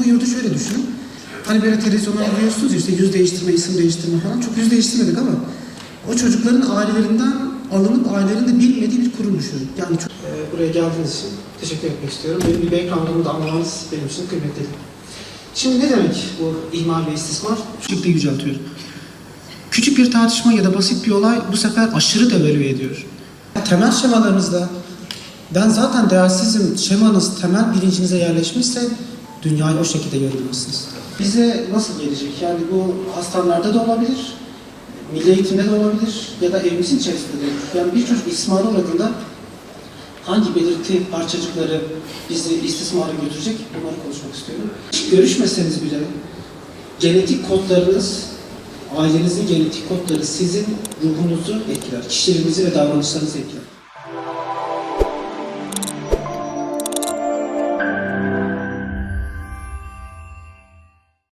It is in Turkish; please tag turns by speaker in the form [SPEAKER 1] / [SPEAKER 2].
[SPEAKER 1] yurdu şöyle düşünün. Hani böyle televizyona alıyorsunuz ya, işte yüz değiştirme, isim değiştirme falan. Çok yüz değiştirmedik ama o çocukların ailelerinden alınıp ailelerinde bilmediği bir kurum düşünün. Yani çok... buraya geldiğiniz için teşekkür etmek istiyorum. Benim bir background'umu da anlamanız benim için kıymetli. Şimdi ne demek bu ihmal ve istismar? Çocukluğu yüceltiyor. Küçük bir tartışma ya da basit bir olay bu sefer aşırı devalüe ediyor. Temel şemalarınızda ben zaten değersizim şemanız temel bilincinize yerleşmişse dünyayı o şekilde göremezsiniz. Bize nasıl gelecek? Yani bu hastanelerde de olabilir, milli eğitimde de olabilir ya da evimizin içerisinde de olur. Yani bir çocuk istismara uğradığında hangi belirti parçacıkları bizi istismara götürecek? Bunları konuşmak istiyorum. Hiç görüşmeseniz bile genetik kodlarınız, ailenizin genetik kodları sizin ruhunuzu etkiler, kişiliğinizi ve davranışlarınızı etkiler.